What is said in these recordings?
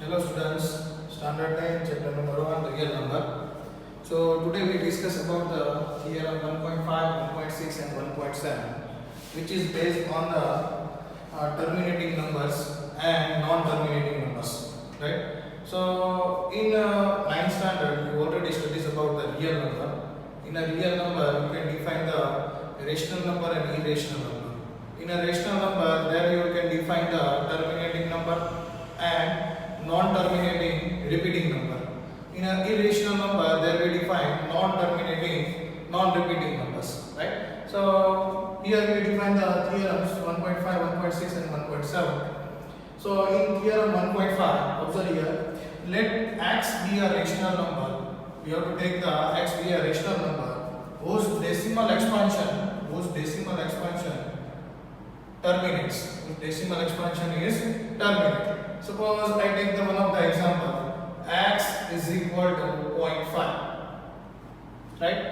Hello students, standard 9 chapter number 1 real number. So today we discuss about the theorem 1.5, 1.6 and 1.7 which is based on the terminating numbers and non-terminating numbers, right? So in 9th standard you already studied about the real number. In a real number you can define the rational number and irrational number. In a rational number there you can define the terminating number and non-terminating repeating number. In an irrational number, there we define non-terminating, non-repeating numbers, right? So here we define the theorems 1.5, 1.6 and 1.7. So in theorem 1.5, observe here, let x be a rational number. We have to take the x be a rational number whose decimal expansion terminates. Whose decimal expansion is terminate. Suppose I take the one of the example, x is equal to 0.5, right?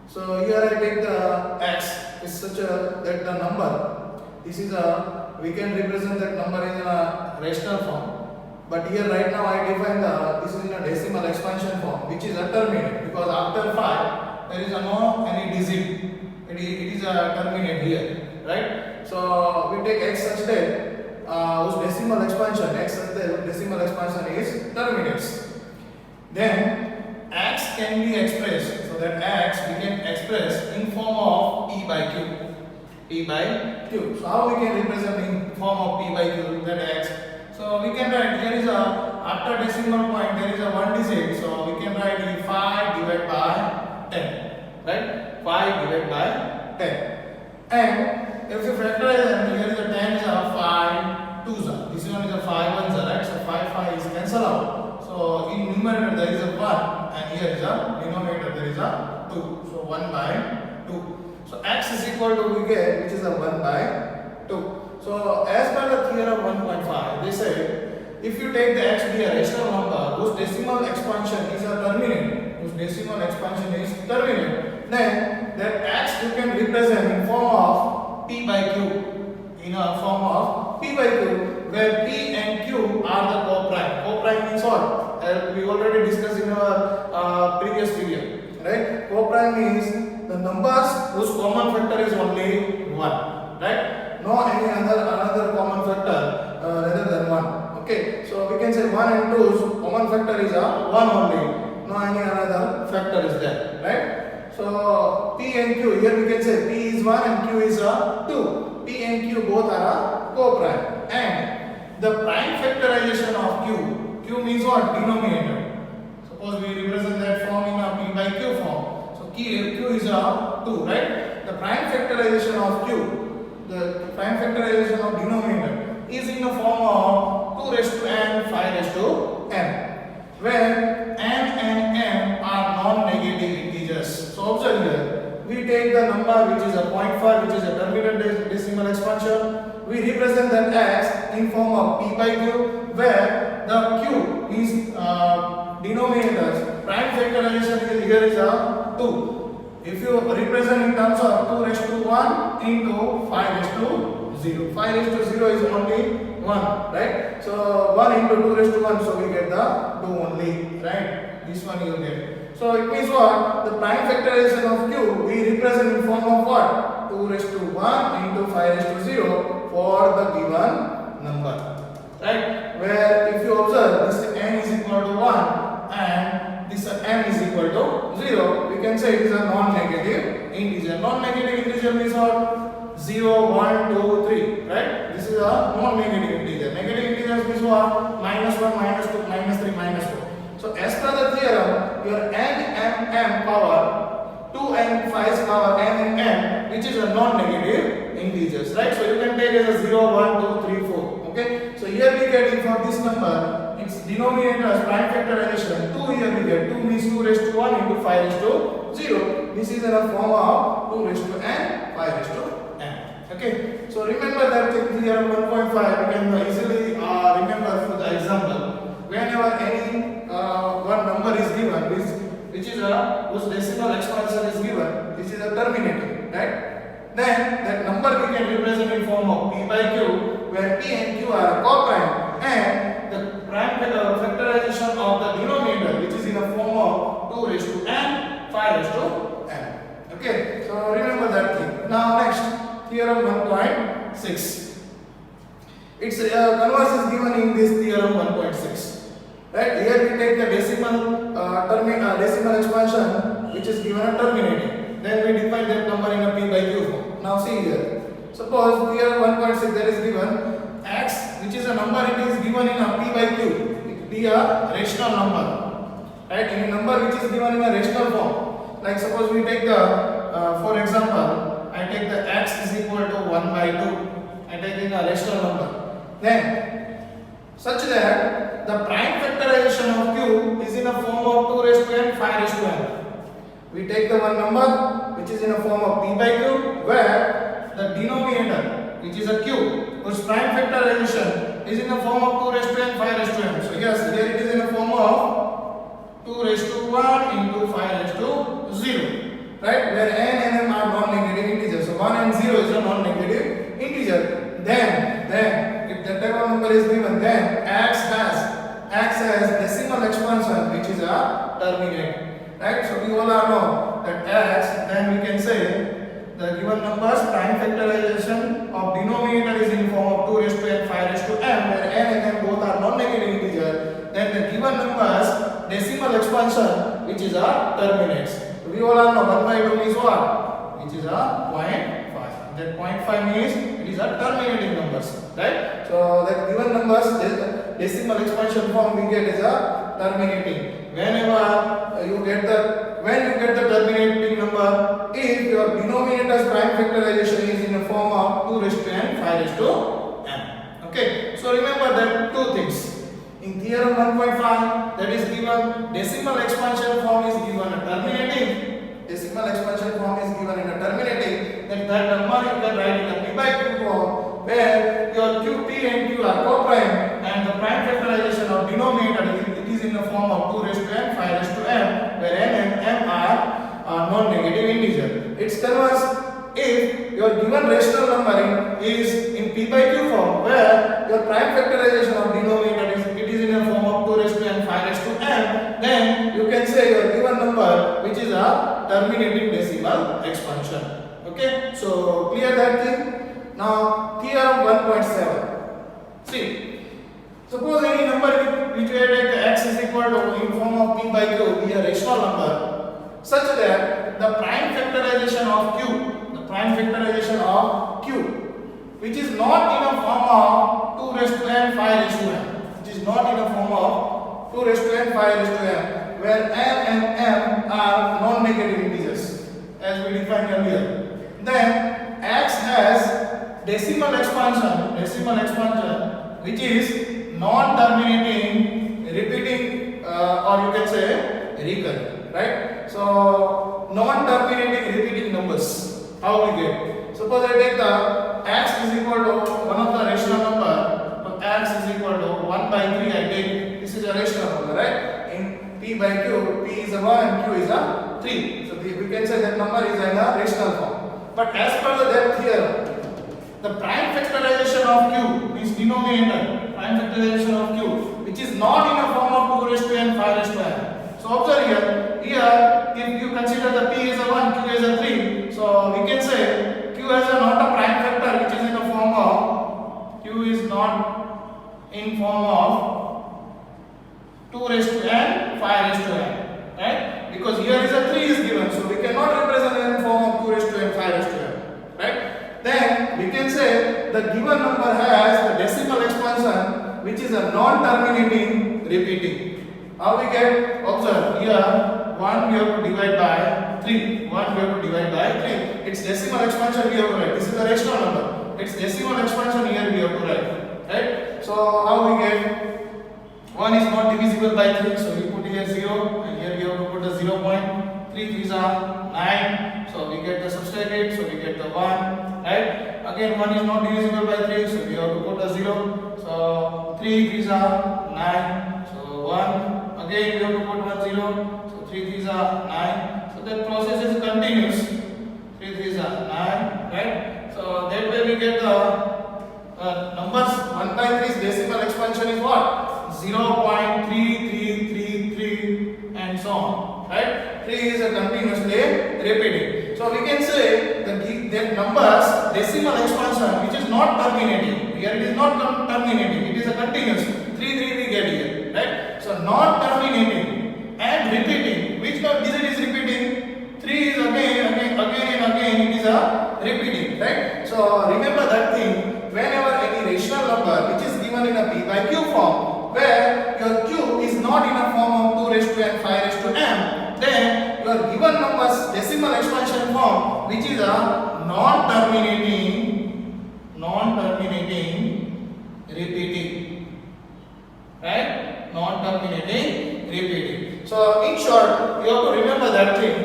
So here I take the x is such a that the number, this is a, we can represent that number in a rational form, but here right now I define the, this is in a decimal expansion form, which is a terminate, because after 5 there is a no any digit, it is a terminate here, right? So we take x such that whose decimal expansion is terminates. Then x can be expressed, so that x we can express in form of p by q. So how we can represent in form of p by q that x? So we can write, here is a, after decimal point there is a one digit, so we can write 5 divided by 10, right? 5 divided by 10. And if you factorize them, here is a 10 is a 5 2s are. This one is a 5 1s are, right? So 5 is cancel out. So in numerator there is a 1 and here is a denominator there is a 2. So 1 by 2. So x is equal to we get which is a 1 by 2. So as per the theorem 1.5, they say if you take the x be a rational number whose decimal expansion is a terminate, then that x you can represent in form of p by q. In a form of p by q, where p and q are the co-prime. Co-prime means what? We already discussed in our previous video, right? Co-prime means the numbers whose common factor is only 1, right? No any another common factor rather than 1. Okay, so we can say 1 and 2's common factor is a 1 only. No any another factor is there, right? So p and q, here we can say p is 1 and q is a 2. P and q both are a co-prime, and the prime factorization of q means what? Denominator. Suppose we represent that form in a p by q form. So q is a 2, right? The prime factorization of denominator is in the form of 2 raised to n, 5 raised to n, where n and m are non-negative integers. So observe here. We take the number which is a 0.5, which is a terminated decimal expansion. We represent that x in form of p by q, where the q is denominators. Prime factorization here is a 2. If you represent in terms of 2 raised to 1 into 5 raised to 0. 5 raised to 0 is only 1, right? So 1 into 2 raised to 1, so we get the 2 only, right? This one you get. So it means what? The prime factorization of q we represent in form of what? 2 raised to 1 into 5 raised to 0 for the given number, right? Where if you observe this n is equal to 1 and this n is equal to 0, we can say it is a non-negative integer. Non-negative integer means what? 0, 1, 2, 3, right? This is a non-negative integer. Negative integers means what? -1, -2, -3, -4. So as per the theorem, your n, m power 2 and 5's power n and m, which is a non-negative integers, right? So you can take as a 0, 1, 2, 3, 4. Okay. So here we get for this number, its denominator as prime factorization. 2 here we get 2 means 2 raised to 1 into 5 raised to 0. This is in a form of 2 raised to n, 5 raised to n. Okay. So remember that in theorem 1.5, you can easily remember for the example. Whenever any one number is given, which is whose decimal expansion is given, this is a terminator, right? Then that number we can represent in form of p by q, where p and q are co-prime and the prime 2 raised to n, 5 raised to n. Okay, so remember that thing. Now next, theorem 1.6. Its converse is given in this theorem 1.6. Right? Here we take the decimal expansion, which is given a terminating. Then we define that number in a p by q form. Now see here. Suppose theorem 1.6 there is given x, which is a number, it is given in a p by q. It be a rational number. Right? Any number which is given in a rational form. Like suppose we take the, for example, I take the x is equal to 1 by 2. I take in a rational number. Then, such that the prime factorization of q is in a form of 2 raised to n, 5 raised to n. We take the one number which is in a form of p by q, where the denominator, which is a q, whose prime factorization is in the form of 2 raised to n, 5 raised to n. So yes, here it is in a form of 2 raised to 1 into 5 raised to 0. Right? Where n and m are non-negative integers. So 1 and 0 is a non-negative integer. Then if the type of number is given, then x has decimal expansion, which is a terminate. Right? So we all are know that x, then we can say the given numbers prime factorization of denominator is in form of 2 raised to n, 5 raised to m, where n and m both are non-negative integer. Then the given numbers decimal expansion, which is a terminates. So we all are know 1 by 2 means what? Which is a 0.5. That 0.5 means it is a terminating numbers, right? So the given numbers decimal expansion form we get is a terminating. Whenever you get the terminating number, if your denominator's prime factorization is in the form of 2 raised to n, 5 raised to n. Okay, so remember that two things. In theorem 1.5, that is given decimal expansion form is given a terminating. Decimal expansion form is given in a terminating. That number you can write in a p by q form, where your q, p and q are co-prime, and the prime factorization of denominator it is in the form of 2 raised to n, 5 raised to m, where n and m are non-negative integer. Its converse, if your given rational number is in p by q form, where your prime factorization of denominator is in the form of 2 raised to n, 5 raised to m, then you can say your given number, which is a terminating decimal expansion. Okay, so clear that thing. Now theorem 1.7. See, suppose any number which we take x is equal to in form of p by q be a rational number, such that the prime factorization of q, which is not in a form of 2 raised to n, 5 raised to m, which is not in a form of 2 raised to n, 5 raised to m, where n and m are non-negative integers, as we defined earlier. Then x has decimal expansion, which is non-terminating, repeating, or you can say recurring, right? So non-terminating repeating numbers, how we get? Suppose I take the x is equal to one of the rational number, so x is equal to 1 by 3. I take this is a rational number, right? In p by q, p is a 1 and q is a 3. So we can say that number is in a rational form. But as per the depth theorem, the prime factorization of q means denominator, prime factorization of q, which is not in a form of 2 raised to n, 5 raised to n. So observe here, if you consider the p is a 1, q is a 3, so we can say q has not a prime factor which is in the form of, q is not in form of 2 raised to n, 5 raised to n, right? Because here is a 3 is given, so we cannot represent it in form of 2 raised to n, 5 raised to n, right? Then we can say the given number has the decimal expansion, which is a non-terminating repeating. How we get? Observe here, 1 we have to divide by 3. 1 we have to divide by 3. Its decimal expansion we have to write. This is a rational number. Its decimal expansion here we have to write. Right? So how we get? 1 is not divisible by 3, so we put here 0, and here we have to put the 0 point. 3 3s are 9, so we get the substitute, so we get the 1, right? Again 1 is not divisible by 3, so we have to put the 0, so 3 3s are 9, so 1. Again we have to put 1 0, so 3 3s are 9, so that process is continuous. 3 3s are 9, right? So that way we get the numbers 1 by 3's decimal expansion is what? 0.3333 and so on, right? repeating. So we can say that numbers decimal expansion which is not terminating. Here it is not terminating. It is a continuous. 3 3 we get here, right? So not terminating and repeating. Which digit is repeating? 3 is again and again it is a repeating, right? So remember that thing. Whenever any rational number which is given in a p by q form, where your q is not in a form of 2 raised to n 5 raised to m, then your given numbers decimal expansion form which is a non-terminating repeating, right? Non-terminating repeating. So in short, you have to remember that thing.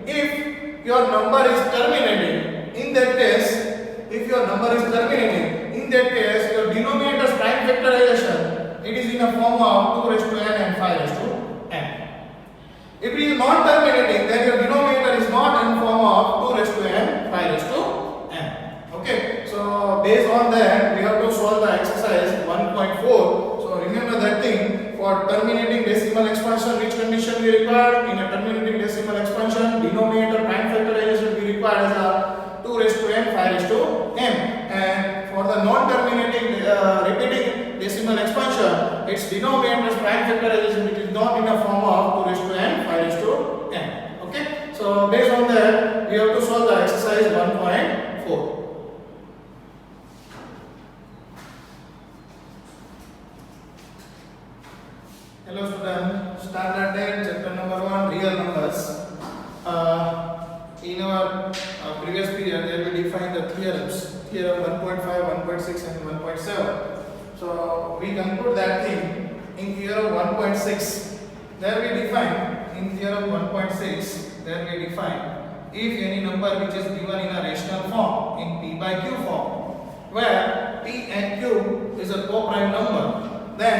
If your number is terminating, in that case, your denominator's prime factorization, it is in a form of 2 raised to n and 5 raised to n. If it is not terminating, then your denominator is not in form of 2 raised to n, 5 raised to n. Okay, so based on that, we have to solve the exercise 1.4. So remember that thing, for terminating decimal expansion, which condition we require? In a terminating decimal expansion, denominator prime factorization we require as a 2 raised to n, 5 raised to m. And for the non-terminating repeating decimal expansion, its denominator's prime factorization which is not in the form of 2 raised to n, 5 raised to n. Okay, so based on that, we have to solve the exercise 1.4. Hello students, standard 10, chapter number 1, real numbers. In our previous period, there we defined the theorems, theorem 1.5, 1.6 and 1.7. So we conclude that thing in theorem 1.6. There we define, in theorem 1.6, there we define if any number which is given in a rational form, in p by q form, where p and q is a co-prime number, then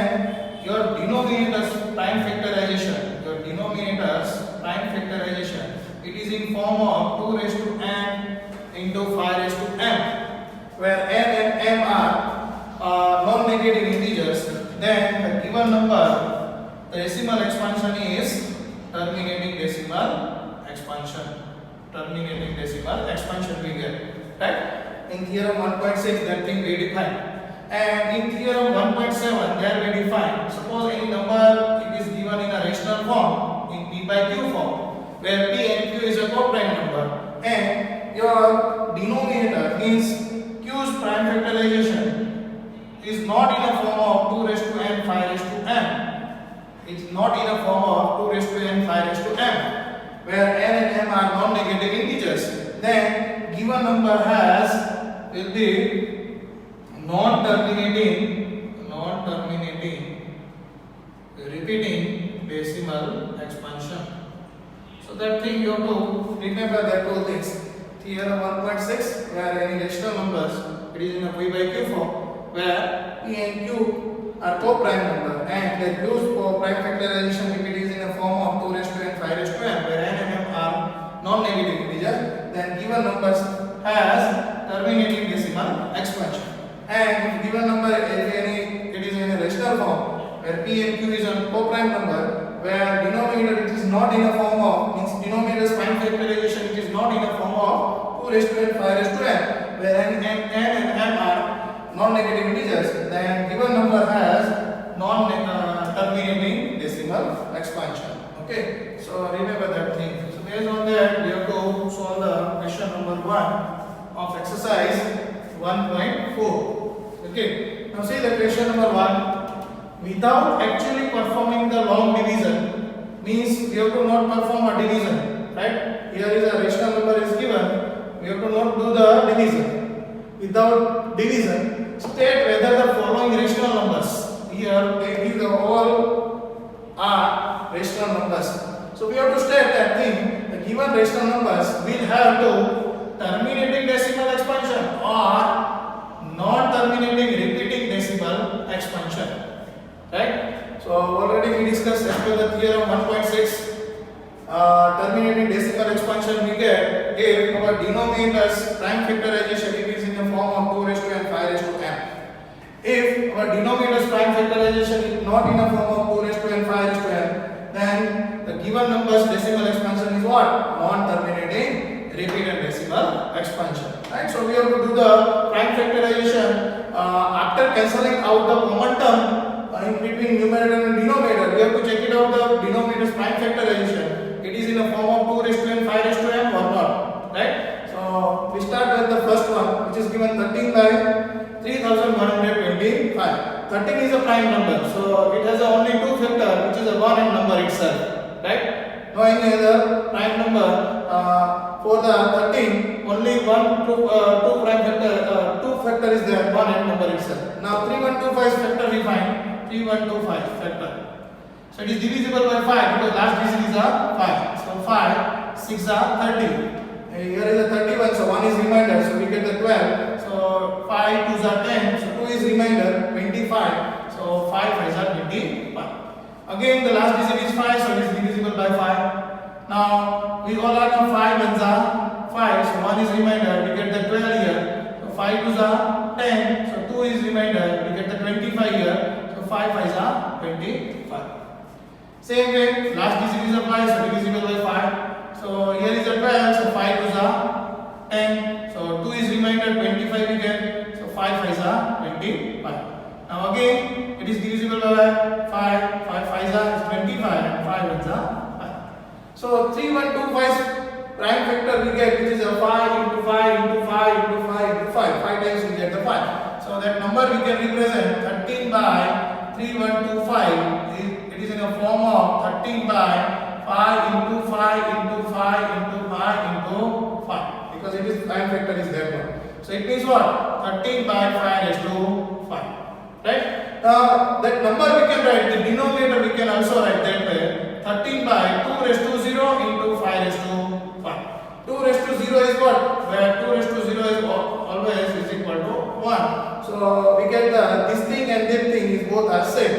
your denominator's prime factorization, it is in form of 2 raised to n into 5 raised to m, where n and m are non-negative integers. Then the given number, the decimal expansion is terminating decimal expansion. We get, right? In theorem 1.6, that thing we define. And in theorem 1.7, there we define, suppose any number it is given in a rational form, in p by q form, where p and q is a co-prime number, and your denominator means q's prime factorization is not in a form of 2 raised to n 5 raised to m. It's not in a form of 2 raised to n 5 raised to m, where n and m are non-negative integers. Then given number will be non-terminating repeating decimal expansion. So that thing you have to remember that two things. Theorem 1.6, where any rational numbers, it is in a p by q form, where p and q are co-prime number, and the q's prime factorization if it is in a form of 2 raised to n 5 raised to m, where n and m are non-negative integers, then given numbers has terminating decimal expansion. And if given number it is in a rational form, where p and q is a co-prime number, where denominator it is not in a form of, means denominator's prime factorization it is not in a form of 2 raised to n 5 raised to m, where n and m are non-negative integers, then given number has non-terminating decimal expansion. Okay, so remember that thing. So based on that, we have to solve the question number 1 of exercise 1.4. Okay, now see the question number 1. Without actually performing the long division, means we have to not perform a division, right? Here is a rational number is given, we have to not do the division. Without division, state whether the following rational numbers, here they give the all are rational numbers. So we have to state that thing, the given rational numbers will have to terminating decimal expansion or non-terminating repeating decimal expansion. Right? So already we discussed as per the theorem 1.6, terminating decimal expansion we get if our denominator's prime factorization it is in the form of 2 raised to n 5 raised to m. If our denominator's prime factorization is not in the form of 2 raised to n 5 raised to m, then the given number's decimal expansion is what? Non-terminating expansion, right? So we have to do the prime factorization after cancelling out the common term in between numerator and denominator. We have to check it out the denominator's prime factorization. It is in the form of 2 raised to n 5 raised to m or not, right? So we start with the first one, which is given 13 by 3125. 13 is a prime number, so it has only two factor, which is a 1 and number itself, right? No any other prime number. For the 13, only two prime factor, two factor is there, 1 and number itself. Now 3125 factor we find, 3125 factor. So it is divisible by 5 because last digit is a 5. So 5, 6 are 30. Here is a 31, so 1 is remainder, so we get the 12. So 5 2s are 10, so 2 is remainder, 25. So 5 5s are 25. Again the last digit is 5, so it is divisible by 5. Now we all are now 5 ones are 5, so 1 is remainder, we get the 12 here. So 5 2s are 10, so 2 is remainder, we get the 25 here. So 5 5s are 25. Same way, last digit is a 5, so divisible by 5. So here is a 12, so 5 2s are 10, so 2 is remainder, 25 we get, so 5 5s are 25. Now again, it is divisible by 5, 5 5s are 25 and 5 1s are 5. So 3125 prime factor we get, which is a 5 into 5 into 5 into 5 into 5, 5 times we get the 5. So that number we can represent 13 by 3125, it is in the form of 13 by 5 into 5 into 5 into 5 into 5, because it is prime factor is that one. So it means what? 13 by 5 raised to 5, right? Now that number we can write, the denominator we can also write that way, 13 by 2 raised to 0 into 5 raised to 5. 2 raised to 0 is what? Where 2 raised to 0 is always is equal to 1. So we get this thing and that thing is both are same,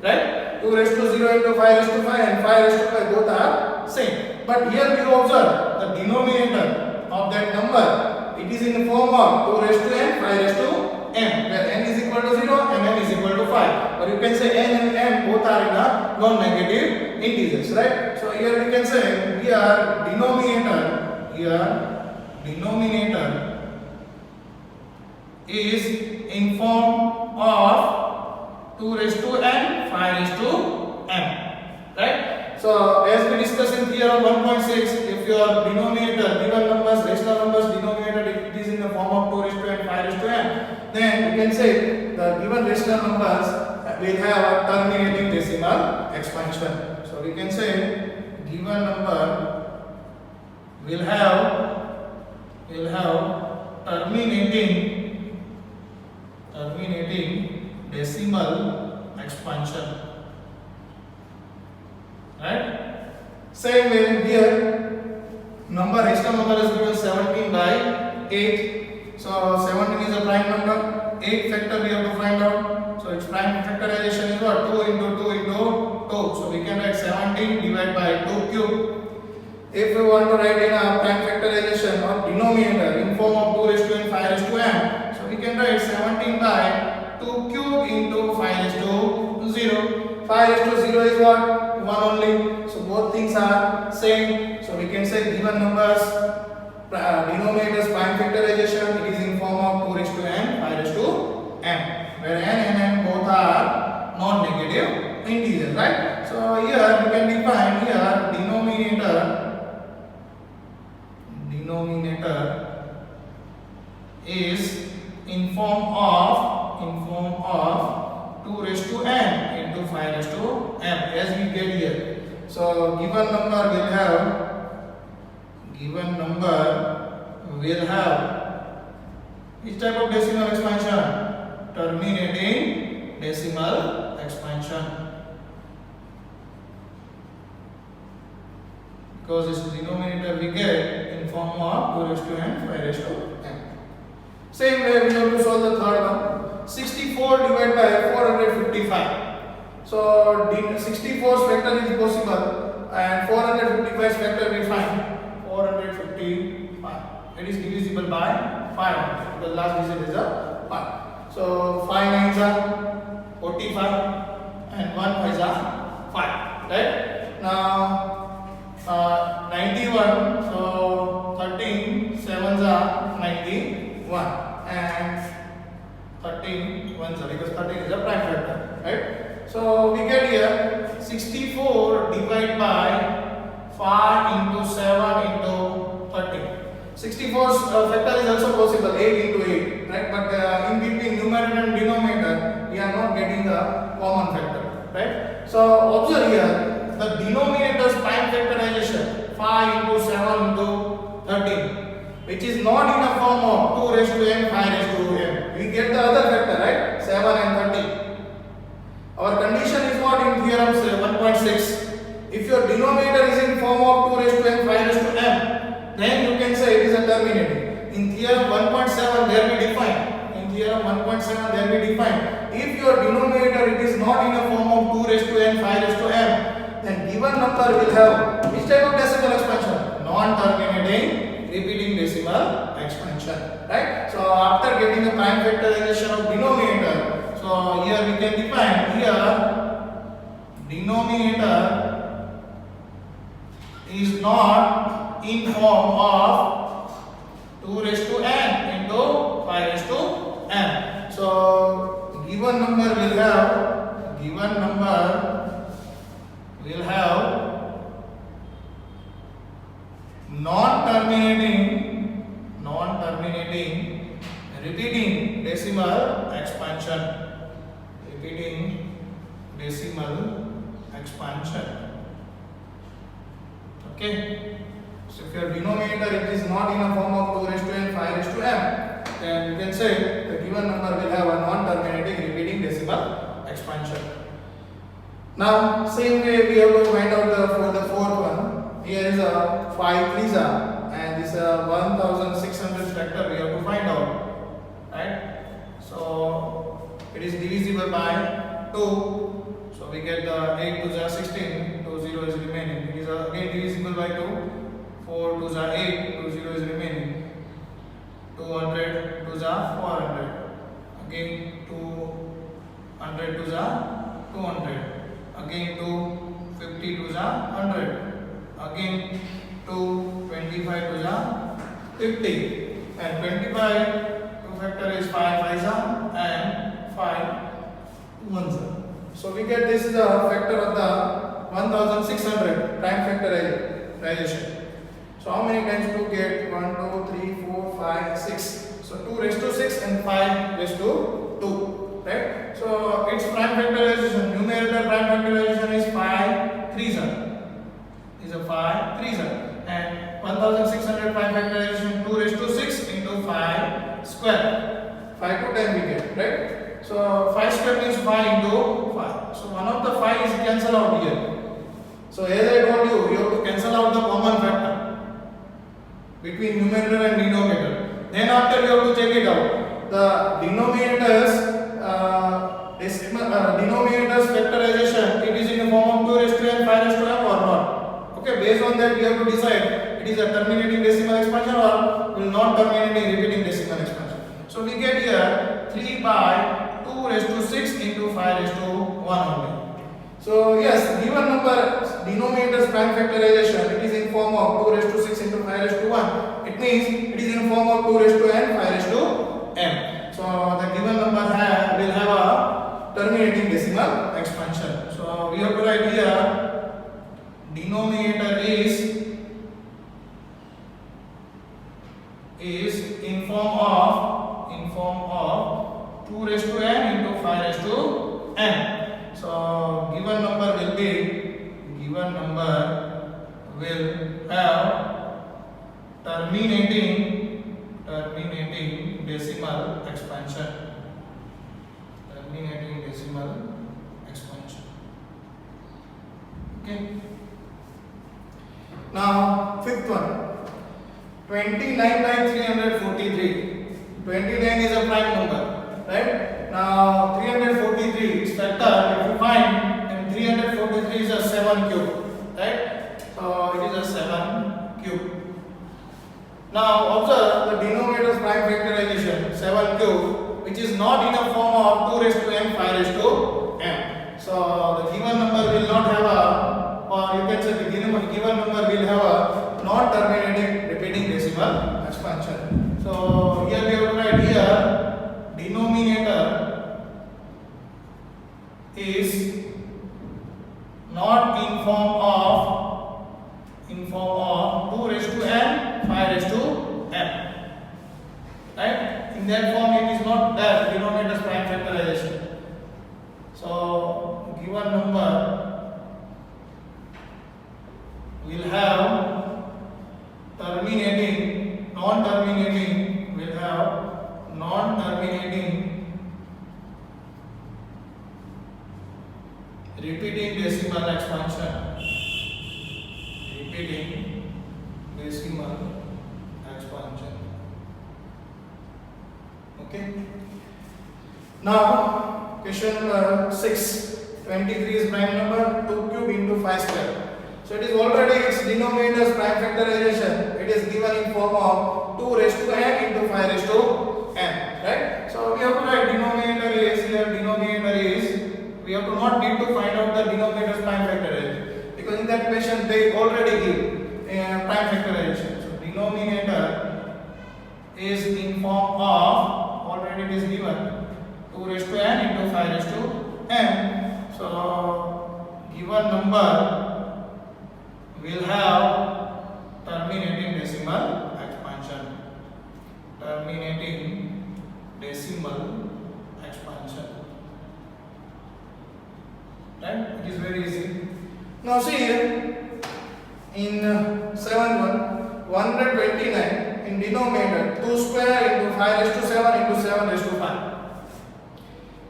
right? 2 raised to 0 into 5 raised to 5 and 5 raised to 5 both are same. But here we observe the denominator of that number, it is in the form of 2 raised to n, 5 raised to m, where n is equal to 0 and m is equal to 5. Or you can say n and m both are in a non-negative integers, right? So here we can say here denominator is in form of 2 raised to n, 5 raised to m, right? So as we discussed in theorem 1.6, if your denominator, given numbers, rational numbers, denominator it is in the form of 2 raised to n, 5 raised to m, then we can say the given rational numbers will have a terminating decimal expansion. So we can say given number will have terminating decimal expansion, right? Same way here, rational number is given 17 by 8. So 17 is a prime number. 8 factor we have to find out. So its prime factorization is what? 2 into 2 into 2. So we can write 17 divided by 2 cube. If we want to write in a prime factorization or denominator in form of 2 raised to n, 5 raised to m, so we can write 17 by 2 cube into 5 raised to 0. 5 raised to 0 is what? 1 only. So both things are same. So we can say given numbers, denominator's prime factorization, it is in form of 2 raised to n, 5 raised to m, where n and m both are non-negative integers, right? So here we can define here denominator is in form of 2 raised to n into 5 raised to m, as we get here. So given number will have which type of decimal expansion? Terminating decimal expansion, because its denominator we get in form of 2 raised to n, 5 raised to m. Same way we have to solve the third one. 64 divided by 455. So 64's factor is possible and 455's factor we find 455. It is divisible by 5. The last digit is a 5. So 5 nines are 45 and 1 5s are 5. Right? Now 91. So 13 sevens are answer because 13 is a prime factor, right? So we get here 64 divided by 5 into 7 into 13. 64's factor is also possible, 8 into 8, right? But in between numerator and denominator, we are not getting the common factor, right? So observe here, the denominator's prime factorization 5 into 7 into 13, which is not in the form of 2 raised to n, 5 raised to n. We get the other factor, right? 7 and 30. Our condition is what in theorem 1.6. If your denominator is in form of 2 raised to n, 5 raised to m, then you can say it is a terminating. In theorem 1.7 there we define. In theorem 1.7 there we define. If your denominator it is not in the form of 2 raised to n, 5 raised to m, then given number will have which type of decimal expansion? Non-terminating repeating decimal expansion, right? So after getting the prime factorization of denominator, so here we can define here denominator is not in form of 2 raised to n into 5 raised to n. So given number will have non-terminating repeating decimal expansion. Okay. So if your denominator it is not in a form of 2 raised to n, 5 raised to m, then you can say the given number will have a non-terminating repeating decimal expansion. Now same way we have to find out for the fourth one. Here is a 5 3s and this 1600 factor we have to find out, right? So it is divisible by 2. So we get the 8 2s are 16, 2 0 is remaining. It is again divisible by 2. 4 2s are 8, 2 0 is remaining. 200 2s are 400. Again 200 2s are 200. Again 250 2s are 100. Again 225 2s are 50. And 25 2 factor is 5 5s are and 5 1s are. So we get this is a factor of the 1600 prime factorization. So how many times to get 1 2 3 4 5 6. So 2 raised to 6 and 5 raised to 2, right? So its prime factorization, numerator prime factorization is 5 3s is a 5 3s and 1600 prime factorization 2 raised to 6 into 5 square. 5 to 10 we get, right? So 5 square means 5 into 5. So one of the 5 is cancelled out here. So as I told you, you have to cancel out the common factor between numerator and denominator. Then after you have to check it out. The denominator's factorization, it is in the form of 2 raised to n, 5 raised to m or not. Okay, based on that we have to decide it is a terminating decimal expansion or will not terminating repeating decimal expansion. So we get here 3 by 2 raised to 6 into 5 raised to 1 only. So yes, given number denominator's prime factorization, it is in form of 2 raised to 6 into 5 raised to 1. It means it is in form of 2 raised to n, 5 raised to m. So the given number will have a terminating decimal expansion. So we have to write here denominator is in form of 2 raised to n into 5 raised to n. So given number will have terminating decimal expansion. Okay. Now fifth one. 29 by 343. 29 is a prime number, right? Now 343 is factor. If you find, and 343 is a 7 cube, right? So it is a 7 cube. Now observe the denominator's prime factorization 7 cube, which is not in a form of 2 raised to m, 5 raised to m. So the given number will not have a, or you can say the given number will have a non-terminating repeating decimal expansion. So here we have to write here denominator not in form of 2 raised to n 5 raised to m, right? In that form it is not there, denominator's prime factorization. So given number will have terminating, non-terminating, will have non-terminating repeating decimal expansion, repeating decimal expansion. Okay. Now question number 6. 23 is prime number, 2 cube into 5 square. So it is already its denominator's prime factorization. It is given in form of 2 raised to n into 5 raised to n, right? So we have to write denominator is here, denominator is, we have to not need to find out the denominator's prime factorization, because in that question they already give prime factorization. So denominator is in form of, already it is given, 2 raised to n into 5 raised to n. So given number will have terminating decimal expansion, terminating decimal expansion, right? It is very easy. Now see here in 7 129 in denominator 2 square into 5 raised to 7 into 7 raised to 5.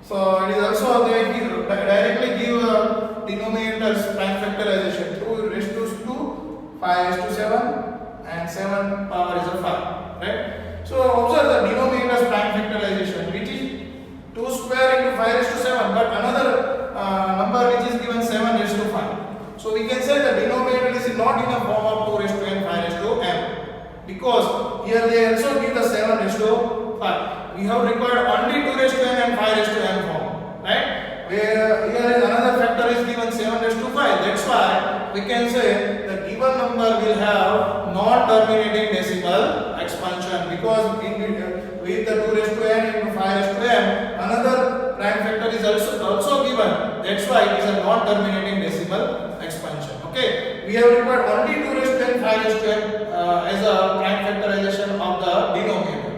So it is also they give, directly give denominator's prime factorization, 2 raised to 2, 5 raised to 7 and 7 power is a 5, right? So observe the denominator's prime factorization, which is 2 square into 5 raised to 7, but another number which is given 7 raised to 5. So we can say the denominator is not in the form of 2 raised to n 5 raised to m, because here they also give the 7 raised to 5. We have required only 2 raised to n and 5 raised to n form, right? Where here is another factor is given 7 raised to 5. That's why we can say the given number will have non-terminating decimal expansion, because with the 2 raised to n into 5 raised to m, another prime factor is also given. That's why it is a non-terminating decimal expansion. Okay, we have required only 2 raised to n 5 raised to m as a prime factorization of the denominator.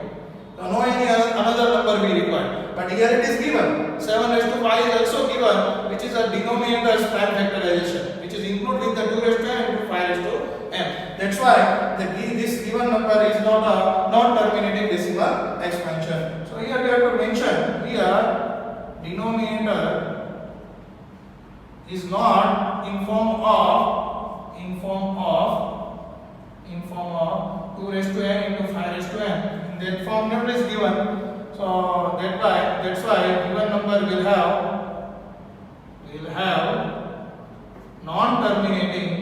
No any another number we require, but here it is given 7 raised to 5 is also given, which is a denominator's prime factorization, which is included with the 2 raised to n into 5 raised to m. That's why this given number is not a non-terminating decimal expansion. So here we have to mention here denominator is not in form of 2 raised to n into 5 raised to n. That form never is given, so that's why given number will have non-terminating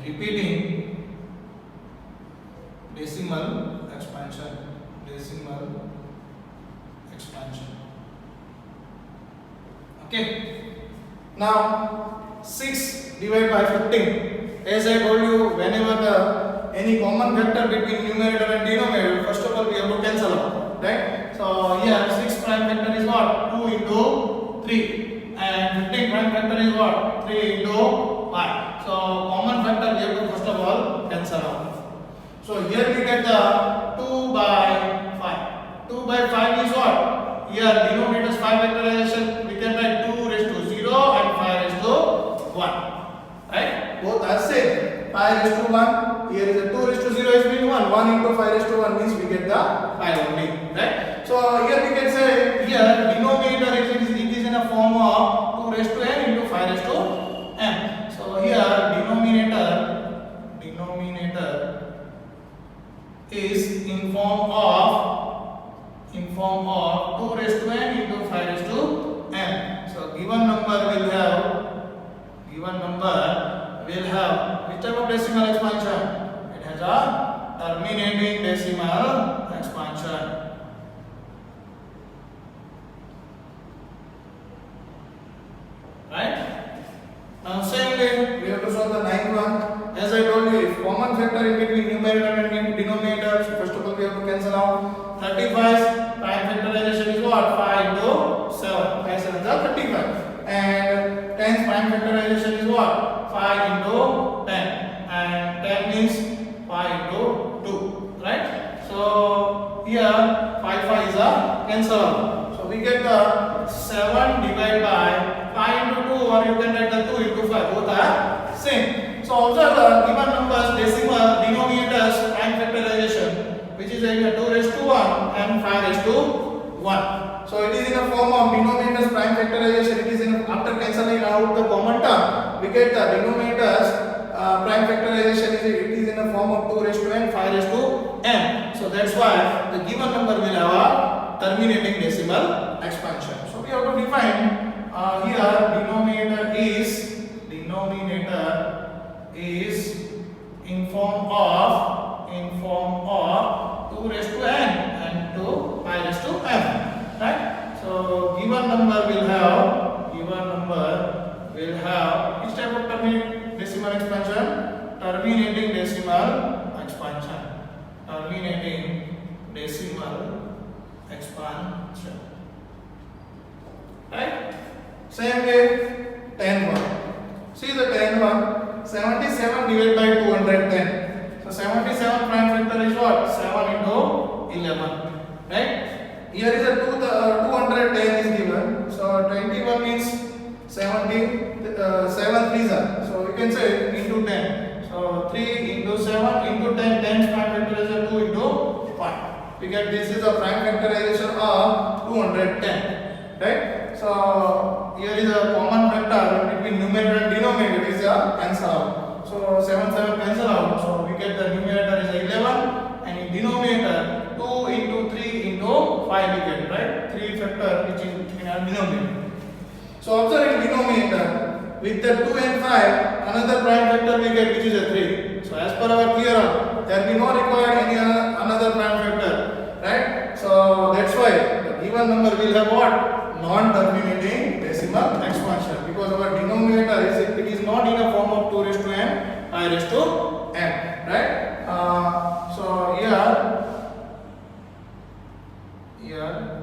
repeating decimal expansion, okay. Now 6 divided by 15. As I told you, whenever any common factor between numerator and denominator, first of all we have to cancel out, right? So here 6 prime factor is what? 2 into 3, and 15 prime factor is what? 3 into 5. So common factor we have to first of all cancel out. So here we get the 2 by 5. 2 by 5 is what? Here denominator's 5 factorization, we can write 2 raised to 0 and 5 raised to 1. Right? Both are same. 5 raised to 1. Here is a 2 raised to 0 is means 1. 1 into 5 raised to 1 means we get the 5 only. Right? So here we can say here denominator it is in a form of 2 raised to n into 5 raised to m. So here denominator is in form of 2 raised to n into 5 raised to m. So given number will have which type of decimal expansion? It has a terminating decimal expansion. Right? Now same way we have to solve the ninth one. As I told you, if common factor in between numerator and denominator, first of all we have to cancel out. 35 prime factorization is what? 5 into 7. cancel out. So we get the 7 divided by 5 into 2, or you can write the 2 into 5. Both are same. So observe the given numbers decimal denominators prime factorization, which is equal to 2 raised to 1 and 5 raised to 1. So it is in the form of denominators prime factorization. It is in after cancelling out the common term, we get the denominators prime factorization it is in the form of 2 raised to n, 5 raised to n. So that's why the given number will have a terminating decimal expansion. So we have to define here denominator is in form of 2 raised to n and to 5 raised to n, right? So given number will have which type of terminating decimal expansion? Terminating decimal expansion. Right? Same way, 10 1. See the 10 1. 77 divided by 210. So 77 prime factor is what? 7 into 11. Right? Here is a 210 is given. So 21 means 70, 7 threes are. So you can say into 10. So 3 into 7 into 10, 10's prime factorization 2 into 5. We get this is a prime factorization of 210. Right? So here is a common factor between numerator and denominator is a cancel out. So 7 cancel out. So we get the numerator is 11 and in denominator 2 into 3 into 5 we get, right? 3 factor which is in our denominator. So observe in denominator with the 2 and 5 another prime factor we get which is a 3. So as per our theorem there will be no required any another prime factor, right? So that's why the given number will have what? Non-terminating decimal expansion, because our denominator it is not in a form of 2 raised to n, 5 raised to n, right? So here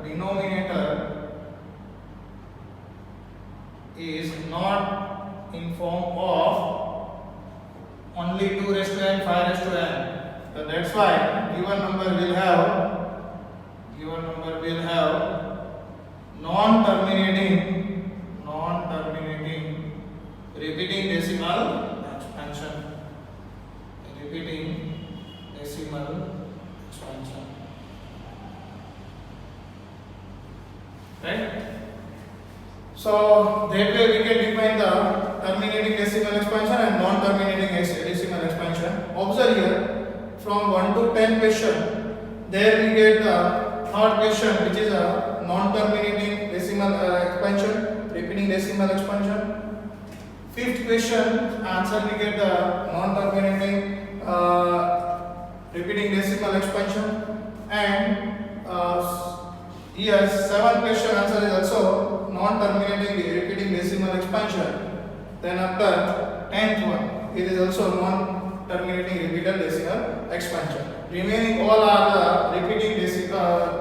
denominator is not in form of only 2 raised to n, 5 raised to n. So that's why given number will have non-terminating repeating decimal expansion. Right? So that way we can define the terminating decimal expansion and non-terminating decimal expansion. Observe here from 1 to 10 question, there we get the third question which is a non-terminating decimal expansion, repeating decimal expansion. Fifth question answer we get the non-terminating repeating decimal expansion, and here seventh question answer is also non-terminating repeating decimal expansion. Then after 10th one it is also non-terminating repeated decimal expansion. Remaining all are the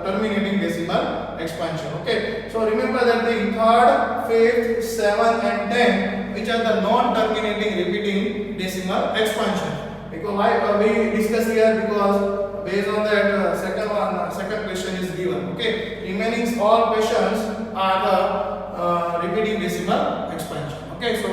terminating decimal expansion. Okay, so remember that the third, fifth, 7th and 10 which are the non-terminating repeating decimal expansion. Because why we discuss here, because based on that second question is given. Okay, remaining all questions are the repeating decimal expansion. Okay, so